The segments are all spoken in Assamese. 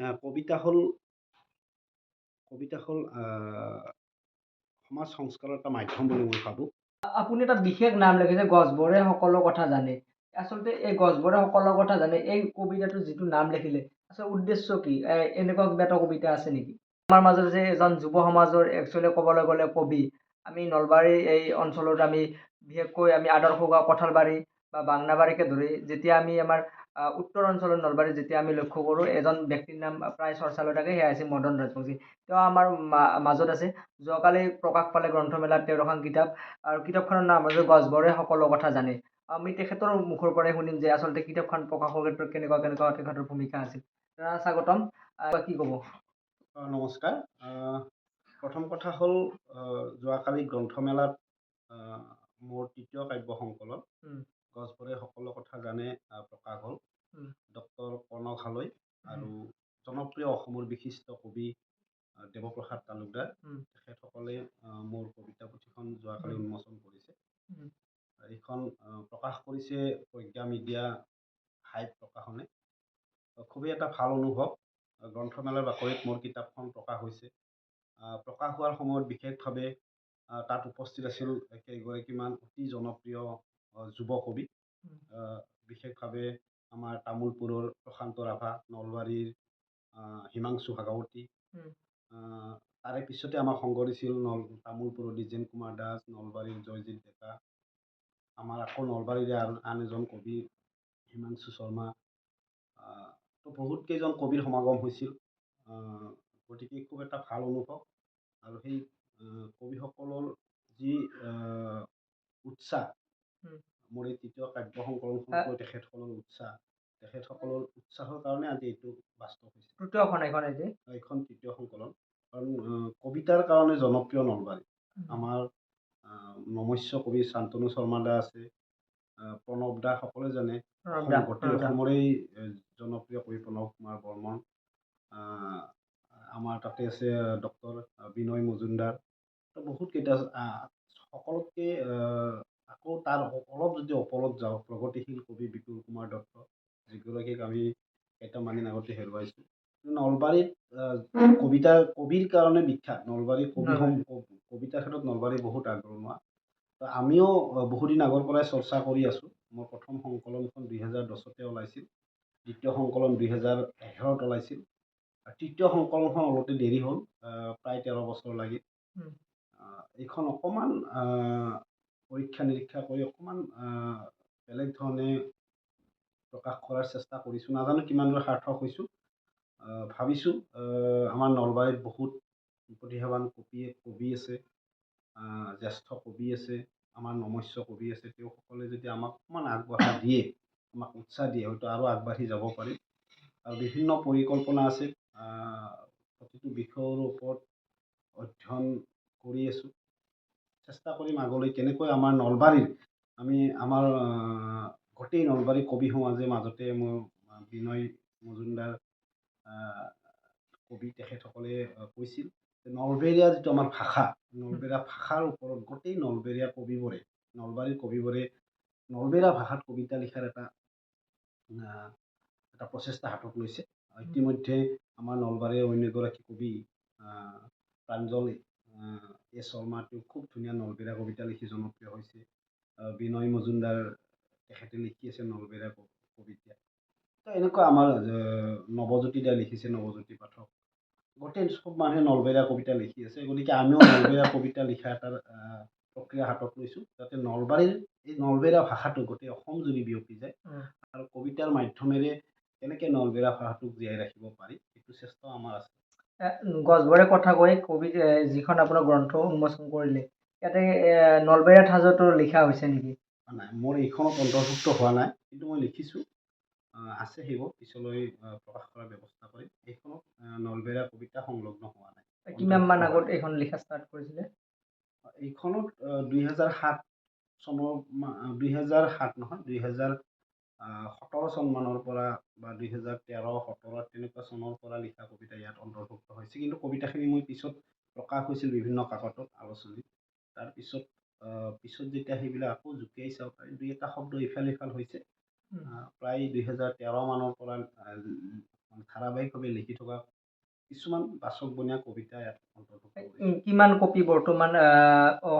কবিতা হ'ল কবিতা হ'ল সমাজ সংস্কাৰৰ এটা মাধ্যম বুলি মই ভাবোঁ। আপুনি এটা বিশেষ নাম লিখিছে গছবোৰে সকলো কথা জানে। আচলতে এই গছবোৰে সকলো কথা জানে এই কবিতাটোৰ যিটো নাম লিখিলে আচল উদ্দেশ্য কি? এনেকুৱা কিবা এটা কবিতা আছে নেকি? আমাৰ মাজত যে এজন যুৱ সমাজৰ একচুৱেলি ক'বলৈ গ'লে কবি, আমি নলবাৰী এই অঞ্চলত আমি বিশেষকৈ আমি আদৰ্শ গাঁও কঠালবাৰী বা বাংনাবাৰীকে ধৰি যেতিয়া আমি আমাৰ উত্তৰ অঞ্চলৰ নলবাৰীত যেতিয়া আমি লক্ষ্য কৰোঁ এজন ব্যক্তিৰ নাম প্ৰায় চৰ্চা লৈ থাকে সেয়া হৈছে মদন ৰাজবংশী। তেওঁ আমাৰ মাজত আছে। যোৱাকালি প্ৰকাশ পালে গ্ৰন্থমেলাত তেওঁৰ এখন কিতাপ আৰু কিতাপখনৰ নাম হৈছে গছবোৰে সকলো কথা জানে। আমি তেখেতৰ মুখৰ পৰাই শুনিম যে আচলতে কিতাপখন প্ৰকাশৰ ক্ষেত্ৰত কেনেকুৱা তেখেতৰ ভূমিকা আছিল। স্বাগতম। কি ক'ব? নমস্কাৰ। প্ৰথম কথা হ'ল যোৱাকালি গ্ৰন্থমেলাত মোৰ তৃতীয় কাব্য সংকলন উম, গছবোৰে সকলো কথা জানে প্ৰকাশ হ'ল। উম, ডক্টৰ কনক হালৈ উম, আৰু জনপ্ৰিয় অসমৰ বিশিষ্ট কবি দেৱপ্ৰসাদ তালুকদাৰ উম, তেখেতসকলে মোৰ কবিতা পুথিখন যোৱাকালি উম, উন্মোচন কৰিছে। উম, এইখন প্ৰকাশ কৰিছে প্ৰজ্ঞা মিডিয়া হাইপ প্ৰকাশনে। খুবেই এটা ভাল অনুভৱ। গ্ৰন্থমেলাৰ বাকৰিত মোৰ কিতাপখন প্ৰকাশ হৈছে। প্ৰকাশ হোৱাৰ সময়ত বিশেষভাৱে তাত উপস্থিত আছিল কেইগৰাকীমান অতি জনপ্ৰিয় যুৱ কবি। উম, আহ, বিশেষভাৱে আমাৰ তামোলপুৰৰ প্ৰশান্ত ৰাভা, নলবাৰীৰ হিমাংশু ভাগৱতী। উম, আহ, তাৰে পিছতে আমাৰ সংগ দিছিল তামোলপুৰৰ দ্বিজেন কুমাৰ দাস, নলবাৰীৰ জয়জিৎ ডেকা, আমাৰ আকৌ নলবাৰীৰে আন এজন কবি হিমাংশু শৰ্মা। তো বহুত কেইজন কবিৰ সমাগম হৈছিল। গতিকে খুব এটা ভাল অনুভৱ আৰু সেই কবিসকলৰ যি উৎসাহ, উম। মোৰ এই তৃতীয় কাব্য সংকলনখনক লৈ তেখেতসকলৰ উৎসাহৰ কাৰণে আজি এইটো বাস্তৱ হৈছে। তৃতীয়খন এইখন আজি। এইখন তৃতীয় সংকলন। কাৰণ কবিতাৰ কাৰণে জনপ্ৰিয় নলবাৰী। উম, আমাৰ নমস্য কবি শান্তনু শৰ্মা দা আছে, প্ৰণৱ দা সকলোৱে জানে। গোটেই প্ৰণৱ দা। অসমৰে জনপ্ৰিয় কবি প্ৰণৱ কুমাৰ বৰ্মন। আহ, আমাৰ তাতে আছে ডক্টৰ বিনয় মজুমদাৰ। তো বহুত কেইটা সকলোতকে আকৌ তাৰ অলপ যদি ওপৰত যাওঁ প্ৰগতিশীল কবি বিপুল কুমাৰ দত্ত, যিগৰাকীক আমি কেইটামান দিন আগতে হেৰুৱাইছোঁ। নলবাৰীত কবিৰ কাৰণে বিখ্যাত। নলবাৰীৰ নলবাৰী। কবিতাৰ ক্ষেত্ৰত নলবাৰী বহুত আগৰণুৱা। তো আমিও বহুদিন আগৰ পৰাই চৰ্চা কৰি আছোঁ। মোৰ প্ৰথম সংকলনখন 2010তে ওলাইছিল, দ্বিতীয় সংকলন 2011ত ওলাইছিল, তৃতীয় সংকলনখন অলপতে দেৰি হ'ল, প্ৰায় 13 বছৰ লাগিল। উম, এইখন অকণমান পৰীক্ষা নিৰীক্ষা কৰি অকণমান বেলেগ ধৰণে প্ৰকাশ কৰাৰ চেষ্টা কৰিছোঁ। নাজানো কিমান দূৰ সাৰ্থক হৈছোঁ। ভাবিছোঁ আমাৰ নলবাৰীত বহুত প্ৰতিভাৱান কবি আছে, জ্যেষ্ঠ কবি আছে, আমাৰ নমস্য কবি আছে। তেওঁসকলে যদি আমাক অকণমান আগবঢ়া দিয়ে, আমাক উৎসাহ দিয়ে, হয়তো আৰু আগবাঢ়ি যাব পাৰিম। আৰু বিভিন্ন পৰিকল্পনা আছে। প্ৰতিটো বিষয়ৰ ওপৰত অধ্যয়ন কৰি আছোঁ। চেষ্টা কৰিম আগলৈ কেনেকৈ আমাৰ নলবাৰীৰ আমাৰ গোটেই নলবাৰী কবি সমাজৰ মাজতে মোৰ বিনয় মজুমদাৰ কবি তেখেতসকলে কৈছিল যে নলবেৰীয়া যিটো আমাৰ ভাষা, উম, নলবেৰীয়া ভাষাৰ ওপৰত গোটেই নলবেৰীয়া কবিবোৰে, নলবাৰীৰ কবিবোৰে নলবেৰীয়া ভাষাত কবিতা লিখাৰ এটা প্ৰচেষ্টা হাতত লৈছে। উম, ইতিমধ্যে আমাৰ নলবাৰীৰ অন্য এগৰাকী কবি প্ৰাঞ্জল শৰ্মা, তেওঁ খুব ধুনীয়া নলবেৰীয়া কবিতা লিখি জনপ্ৰিয় হৈছে। বিনয় মজুমদাৰ তেখেতে লিখি আছে নলবেৰীয়া কবিতা। তো এনেকুৱা আমাৰ নৱজ্যোতি দাই লিখিছে, নৱজ্যোতি পাঠক। গোটেই চব মানুহে নলবেৰীয়া কবিতা লিখি আছে। গতিকে আমিও নলবেৰীয়া কবিতা লিখা এটা প্ৰক্ৰিয়া হাতত লৈছোঁ, যাতে এই নলবেৰীয়া ভাষাটো গোটেই অসম জুৰি বিয়পি যায় উম। আৰু কবিতাৰ মাধ্যমেৰে কেনেকৈ নলবেৰীয়া ভাষাটোক জীয়াই ৰাখিব পাৰি সেইটো চেষ্টাও আমাৰ আছে। গছবোৰে কথা কৈ যিখন আপোনাৰ গ্ৰন্থ উন্মোচন কৰিলে, ইয়াতে নলবেৰীয়া ঠাজতো লিখা হৈছে নেকি? নাই, মোৰ এইখনত অন্তৰ্ভুক্ত হোৱা নাই, কিন্তু মই লিখিছোঁ। আছে সেইবোৰ পিছলৈ প্ৰকাশ কৰাৰ ব্যৱস্থা কৰিম। এইখনত নলবেৰীয়া কবিতা সংলগ্ন হোৱা নাই, কিমান মান অন্তৰ্ভুক্ত হোৱা আগত নাই। এইখন লিখা ষ্টাৰ্ট কৰিছিলে? এইখনত 2007 চনৰ 2007 নহয়, 2017 চনমানৰ পৰা বা 2013-17 তেনেকুৱা চনৰ পৰা লিখা কবিতা ইয়াত অন্তৰ্ভুক্ত হৈছে। কিন্তু কবিতাখিনি মই পিছত প্ৰকাশ হৈছিল বিভিন্ন কাকতত, আলোচনীত। পিছত যেতিয়া সেইবিলাক আকৌ জুকিয়াই চাওঁ, দুই এটা শব্দ ইফাল সিফাল হৈছে। উম, প্ৰায় 2013 মানৰ পৰা ধাৰাবাহিকভাৱে লিখি থকা কিছুমান বাচকবনীয়া কবিতা ইয়াত অন্তৰ্ভুক্ত কৰিছোঁ। কিমান কপি বৰ্তমান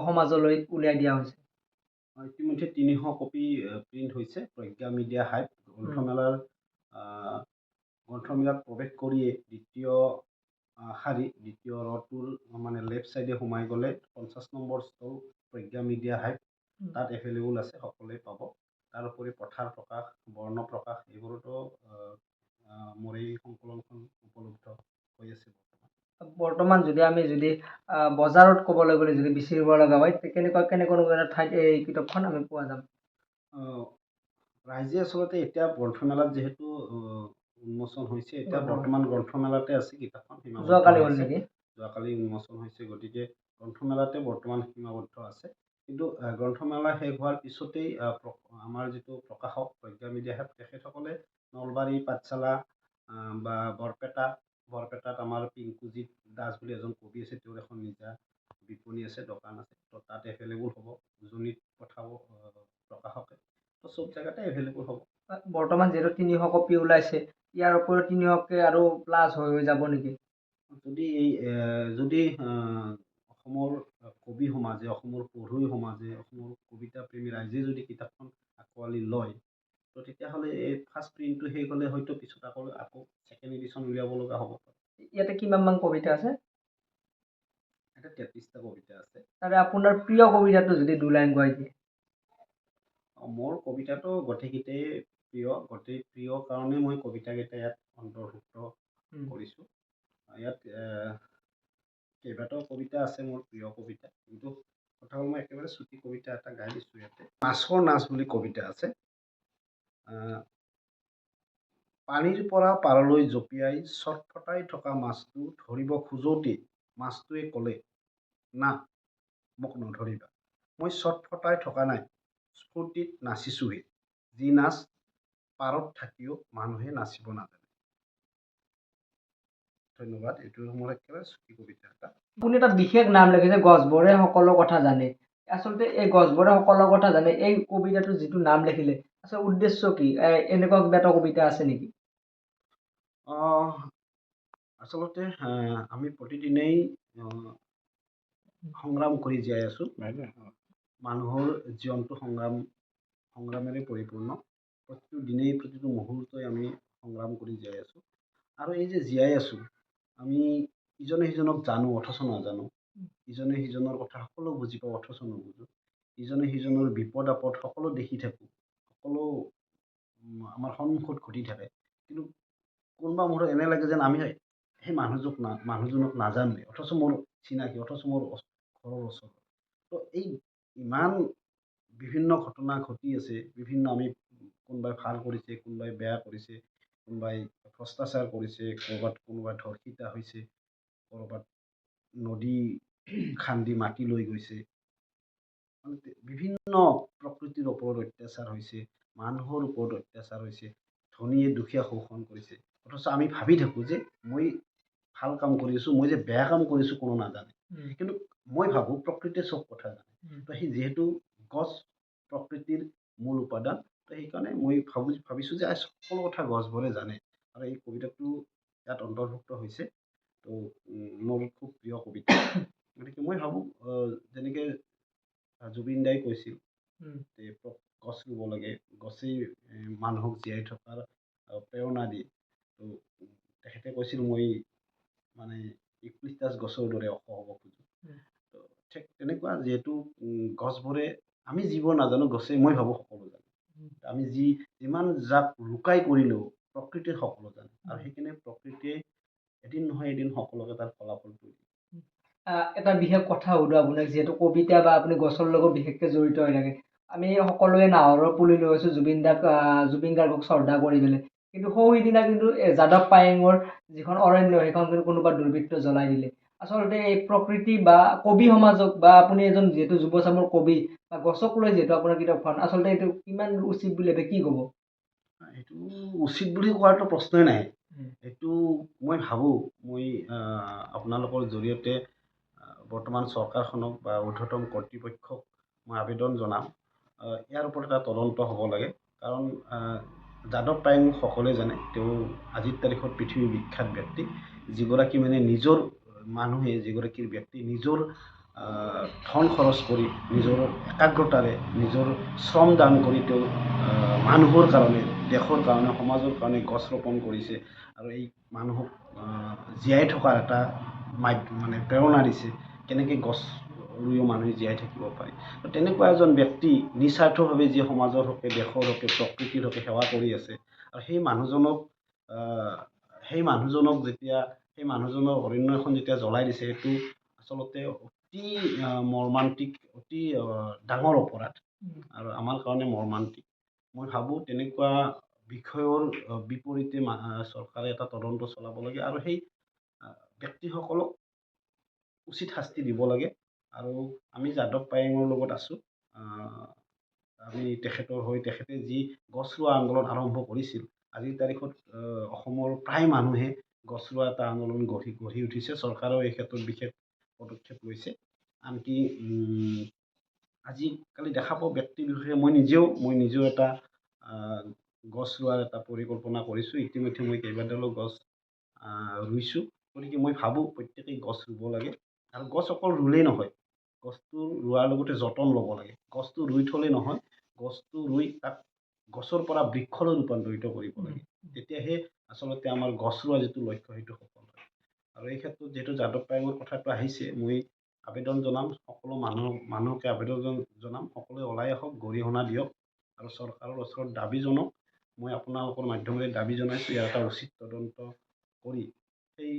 সমাজলৈ উলিয়াই দিয়া হৈছে? ইতিমধ্যে ৩০০ কপি প্ৰিণ্ট হৈছে। প্ৰজ্ঞা মিডিয়া হাইপ গ্ৰন্থমেলাত প্ৰৱেশ কৰিয়ে দ্বিতীয় শাৰী দ্বিতীয় ৰটোৰ মানে লেফ্ট ছাইডে সোমাই গ'লে ৫০ নম্বৰ ষ্টল প্ৰজ্ঞা মিডিয়া হাইপ তাত এভেইলেবল আছে, সকলোৱে পাব। তাৰোপৰি পথাৰ প্ৰকাশ, বৰ্ণ প্ৰকাশ এইবোৰতো মোৰ এই সংকলনখন উপলব্ধ হৈ আছে বৰ্তমান যদি বজাৰত ক'বলৈ গ'লে যদি বিচাৰিব লগা হয় কেনেকুৱা ঠাইত এই কিতাপখন আমি পোৱা যাম? ৰাইজে আচলতে এতিয়া গ্ৰন্থমেলাত যিহেতু উন্মোচন হৈছে, এতিয়া বৰ্তমান গ্ৰন্থমেলাতে আছে কিতাপখন সীমাবদ্ধ যোৱাকালি হ'ল হৈছে। নেকি? যোৱাকালি উন্মোচন হৈছে, গতিকে গ্ৰন্থমেলাতে বৰ্তমান সীমাবদ্ধ আছে। কিন্তু গ্ৰন্থমেলা শেষ হোৱাৰ পিছতেই আমাৰ যিটো প্ৰকাশক প্ৰজ্ঞা মিডিয়া হাইপ তেখেতসকলে নলবাৰী, পাঠশালা বা বৰপেটাত আমাৰ পিংকুজিত দাস বুলি এজন কবি আছে, তেওঁৰ এখন নিজা বিপণী আছে, দোকান আছে, তো তাত এভেইলেবল হ'ব। উজনিত পঠাব প্ৰকাশকে, তো চব জেগাতে এভেইলেবল হ'ব। বৰ্তমান যিহেতু ৩০০ কপি ওলাইছে, ইয়াৰ উপৰিও ৩০০কে আৰু প্লাছ হৈ যাব নেকি? যদি অসমৰ কবি সমাজে, অসমৰ পঢ়ুৱৈ সমাজে, অসমৰ কবিতা প্ৰেমী ৰাইজে যদি কিতাপখন আঁকোৱালি লয়, তো তেতিয়াহ'লে এই ফাৰ্ষ্ট প্ৰিণ্টটো শেষ হ'লে হয়তো পিছত আকৌ ছেকেণ্ড এডিশ্যন উলিয়াব লগা হ'ব। ইয়াতে কিমানমান কবিতা আছে? এটা ৩৩টা কবিতা আছে। তাৰে আপোনাৰ প্ৰিয় কবিতাটো যদি ২ লাইন কৈ দিয়ে? মোৰ কবিতাটো গোটেইকেইটাই প্ৰিয় কাৰণে মই কবিতাকেইটা ইয়াত অন্তৰ্ভুক্ত কৰিছোঁ। ইয়াত কেইবাটাও কবিতা আছে মোৰ প্ৰিয় কবিতা, কিন্তু কথা হ'ল মই একেবাৰে চুটি কবিতা এটা গাই দিছোঁ ইয়াতে। মাছৰ নাচ বুলি কবিতা আছে। পানীৰ পৰা পাৰলৈ জঁপিয়াই চটফটাই থকা মাছটো ধৰিব খোজোতেই মাছটোৱে ক'লে, না মোক নধৰিবা, মই চটফটাই থকা নাই, স্ফূৰ্তিত নাচিছোঁহে, যি নাচ পাৰত থাকিও মানুহে নাচিব নাজানে। ধন্যবাদ। এইটো মোৰ একেবাৰে চুটি কবিতা এটা। আপুনি এটা বিশেষ নাম লিখিছে, গছবোৰে সকলো কথা জানে। আচলতে এই গছবোৰে সকলো কথা জানে, এই কবিতাটোৰ যিটো নাম লিখিলে আচলতে উদ্দেশ্য কি? এনেকুৱা কিবা এটা কবিতা আছে নেকি? আচলতে আমি প্ৰতিদিনেই সংগ্ৰাম কৰি জীয়াই আছোঁ। মানুহৰ জীৱনটো সংগ্ৰামেৰে পৰিপূৰ্ণ। প্ৰতিটো দিনেই প্ৰতিটো মুহূৰ্তই আমি সংগ্ৰাম কৰি জীয়াই আছোঁ। আৰু এই যে জীয়াই আছোঁ, আমি ইজনে সিজনক জানো অথচ নাজানো, ইজনে সিজনৰ কথা সকলো বুজি পাওঁ অথচ নুবুজোঁ, ইজনে সিজনৰ বিপদ আপদ সকলো দেখি থাকোঁ, সকলো আমাৰ সন্মুখত ঘটি থাকে, কিন্তু কোনোবা মুহূৰ্তত এনে লাগে যেন আমি সেই মানুহজনক নাজানোৱে, অথচ মোৰ চিনাকি, অথচ মোৰ ঘৰৰ ওচৰত। তো এই ইমান বিভিন্ন ঘটনা ঘটি আছে, আমি কোনোবাই ভাল কৰিছে, কোনোবাই বেয়া কৰিছে, কোনোবাই ভ্ৰষ্টাচাৰ কৰিছে, কোনোবাই ধৰ্ষিতা হৈছে, ক'ৰবাত নদী খান্দি মাটি লৈ গৈছে, বিভিন্ন প্ৰকৃতিৰ ওপৰত অত্যাচাৰ হৈছে, মানুহৰ ওপৰত অত্যাচাৰ হৈছে, ধনীয়ে দুখীয়া শোষণ কৰিছে, অথচ আমি ভাবি থাকোঁ যে মই ভাল কাম কৰি আছোঁ, মই যে বেয়া কাম কৰিছোঁ কোনো নাজানে। কিন্তু মই ভাবোঁ প্ৰকৃতিয়ে চব কথা জানে। তো সেই যিহেতু গছ প্ৰকৃতিৰ মূল উপাদান, তো সেইকাৰণে মই ভাবিছোঁ যে সকলো কথা গছবোৰে জানে, আৰু এই কবিতাটো ইয়াত অন্তৰ্ভুক্ত হৈছে। তো মোৰ খুব প্ৰিয় কবিতা। গতিকে মই ভাবোঁ যেনেকৈ জুবিন দাই কৈছিল যে গছ ৰুব লাগে, গছেই মানুহক জীয়াই থকাৰ প্ৰেৰণা দিয়ে। তো তেখেতে কৈছিল মই মানে ইউক্লিপটাছ গছৰ দৰে ওখ হ'ব খোজোঁ। তো ঠিক তেনেকুৱা, যিহেতু গছবোৰে আমি যিবোৰ নাজানো গছে মই ভাবোঁ সকলো জানে। আমি যিমান যাক লুকাই কৰিলেও প্ৰকৃতিৰ সকলো জানে, আৰু সেইকাৰণে প্ৰকৃতিয়ে এদিন নহয় এদিন সকলোকে তাৰ ফলাফল দিয়ে। এটা বিশেষ কথা সুধো আপোনাক, যিহেতু কবিতা বা আপুনি গছৰ লগত বিশেষকৈ জড়িত হৈ থাকে। আমি সকলোৱে নাহৰৰ পুলি লৈ আছোঁ জুবিন গাৰ্গক শ্ৰদ্ধা কৰি পেলাই, কিন্তু সিদিনা কিন্তু যাদৱ পায়েঙৰ যিখন অৰণ্য সেইখন কিন্তু কোনোবা দুৰ্বৃত্তই জ্বলাই দিলে। আচলতে এই প্ৰকৃতি বা কবি সমাজক, বা আপুনি এজন যিহেতু যুৱচামৰ কবি বা গছক লৈ যিহেতু আপোনাৰ কিতাপখন, আচলতে এইটো কিমান উচিত বুলি ভাবে, কি ক'ব? এইটো উচিত বুলি কোৱাটো প্ৰশ্নই নাই। এইটো মই ভাবোঁ, মই আপোনালোকৰ জৰিয়তে বৰ্তমান চৰকাৰখনক বা ঊৰ্ধ্বতম কৰ্তৃপক্ষক মই আবেদন জনাম, ইয়াৰ ওপৰত এটা তদন্ত হ'ব লাগে। কাৰণ যাদৱ পায়েং সকলোৱে জানে, তেওঁ আজিৰ তাৰিখত পৃথিৱীৰ বিখ্যাত ব্যক্তি, যিগৰাকী মানে নিজৰ মানুহে, যিগৰাকী ব্যক্তি নিজৰ ধন খৰচ কৰি, নিজৰ একাগ্ৰতাৰে, নিজৰ শ্ৰম দান কৰি তেওঁ মানুহৰ কাৰণে, দেশৰ কাৰণে, সমাজৰ কাৰণে গছ ৰোপণ কৰিছে আৰু এই মানুহক জীয়াই থকাৰ এটা মানে প্ৰেৰণা দিছে, কেনেকৈ গছ ৰুইও মানুহে জীয়াই থাকিব পাৰি। তো তেনেকুৱা এজন ব্যক্তি নিস্বাৰ্থভাৱে যি সমাজৰ হকে, দেশৰ হকে, প্ৰকৃতিৰ হকে সেৱা কৰি আছে আৰু সেই মানুহজনৰ অৰণ্য এখন যেতিয়া জ্বলাই দিছে, সেইটো আচলতে অতি মৰ্মান্তিক, অতি ডাঙৰ অপৰাধ আৰু আমাৰ কাৰণে মৰ্মান্তিক। মই ভাবোঁ তেনেকুৱা বিষয়ৰ বিপৰীতে চৰকাৰে এটা তদন্ত চলাব লাগে আৰু সেই ব্যক্তিসকলক উচিত শাস্তি দিব লাগে। আৰু আমি যাদৱ পায়েঙৰ লগত আছোঁ। আমি তেখেতে যি গছ ৰোৱা আন্দোলন আৰম্ভ কৰিছিল, আজিৰ তাৰিখত অসমৰ প্ৰায় মানুহে গছ ৰোৱা এটা আন্দোলন গঢ়ি উঠিছে। চৰকাৰেও এই ক্ষেত্ৰত বিশেষ পদক্ষেপ লৈছে। আনকি আজিকালি দেখা পাওঁ ব্যক্তি বিশেষে মই নিজেও এটা গছ ৰোৱাৰ এটা পৰিকল্পনা কৰিছোঁ। ইতিমধ্যে মই কেইবাডালো গছ ৰুইছোঁ। গতিকে মই ভাবোঁ প্ৰত্যেকেই গছ ৰুব লাগে আৰু গছ অকল ৰুলেই নহয়, গছটো ৰোৱাৰ লগতে যতন ল'ব লাগে। গছটো ৰুই থ'লেই নহয়, গছটো ৰুই তাক গছৰ পৰা বৃক্ষলৈ ৰূপান্তৰিত কৰিব লাগে। তেতিয়াহে আচলতে আমাৰ গছ ৰোৱা যিটো লক্ষ্য, সেইটো সফল হয়। আৰু এই ক্ষেত্ৰত যিহেতু যাদৱ পায়েঙৰ কথাটো আহিছে, মই আবেদন জনাম, সকলো মানুহকে আবেদন জনাম, সকলোৱে ওলাই আহক, গৰিহণা দিয়ক আৰু চৰকাৰৰ ওচৰত দাবী জনাওক। মই আপোনালোকৰ মাধ্যমেৰে দাবী জনাইছোঁ, ইয়াৰ এটা উচিত তদন্ত কৰি সেই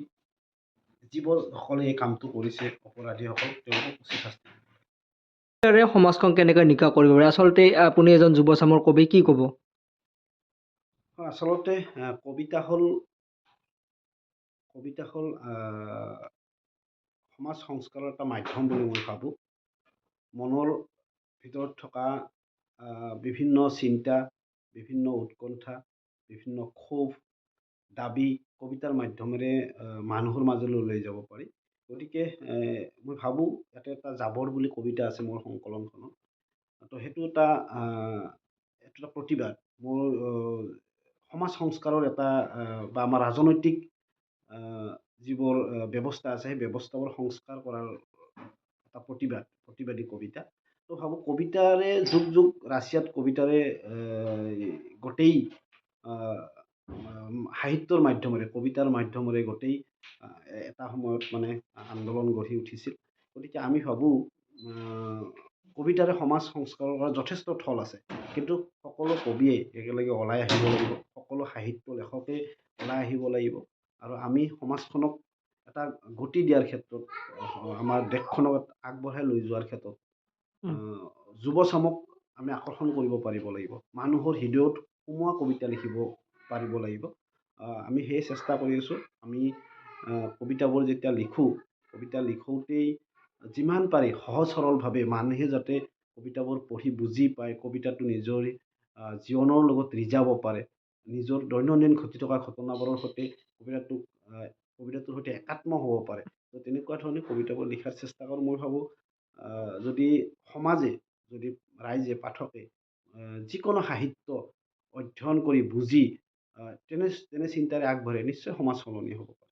যিসকলে এই কামটো কৰিছে, অপৰাধীসকল, তেওঁলোকক উচিত শাস্তি দিব লাগে। সমাজখন কেনেকৈ নিকা কৰিব পাৰে? আচলতে আপুনি এজন যুৱ চামৰ কবি, কি ক'ব? আচলতে কবিতা হ'ল সমাজ সংস্কাৰৰ এটা মাধ্যম বুলি মই ভাবোঁ। মনৰ ভিতৰত থকা বিভিন্ন চিন্তা, বিভিন্ন উৎকণ্ঠা, বিভিন্ন ক্ষোভ, দাবী কবিতাৰ মাধ্যমেৰে মানুহৰ মাজলৈ লৈ যাব পাৰি। গতিকে মই ভাবোঁ ইয়াতে এটা জাবৰ বুলি কবিতা আছে মোৰ সংকলনখনত। তো সেইটো এটা প্ৰতিবাদ, মোৰ সমাজ সংস্কাৰৰ এটা বা আমাৰ ৰাজনৈতিক যিবোৰ ব্যৱস্থা আছে, সেই ব্যৱস্থাবোৰ সংস্কাৰ কৰাৰ এটা প্ৰতিবাদী কবিতা। তো ভাবোঁ কবিতাৰে যুগ ৰাছিয়াত কবিতাৰে গোটেই সাহিত্যৰ মাধ্যমেৰে, কবিতাৰ মাধ্যমেৰে গোটেই এটা সময়ত মানে আন্দোলন গঢ়ি উঠিছিল। গতিকে আমি ভাবোঁ কবিতাৰে সমাজ সংস্কাৰৰ কৰা যথেষ্ট থল আছে, কিন্তু সকলো কবিয়ে একেলগে ওলাই আহিব লাগিব, সকলো সাহিত্য লেখকে ওলাই আহিব লাগিব আৰু আমি সমাজখনক এটা গতি দিয়াৰ ক্ষেত্ৰত, আমাৰ দেশখনক আগবঢ়াই লৈ যোৱাৰ ক্ষেত্ৰত যুৱ চামক আমি আকৰ্ষণ কৰিব পাৰিব লাগিব। মানুহৰ হৃদয়ত সোমোৱা কবিতা লিখিব পাৰিব লাগিব। আমি সেয়ে চেষ্টা কৰি আছোঁ। আমি কবিতাবোৰ যেতিয়া কবিতা লিখোঁতেই যিমান পাৰি সহজ সৰলভাৱে মানুহে যাতে কবিতাবোৰ পঢ়ি বুজি পায়, কবিতাটো নিজৰ জীৱনৰ লগত ৰিজাব পাৰে, নিজৰ দৈনন্দিন ঘটি থকা ঘটনাবোৰৰ সৈতে কবিতাটোৰ সৈতে একাত্ম হ'ব পাৰে। তো তেনেকুৱা ধৰণে কবিতাবোৰ লিখাৰ চেষ্টা কৰোঁ। মই ভাবোঁ যদি ৰাইজে, পাঠকে যিকোনো সাহিত্য অধ্যয়ন কৰি বুজি তেনে চিন্তাৰে আগবাঢ়ে, নিশ্চয় সমাজ সলনি হ'ব পাৰে।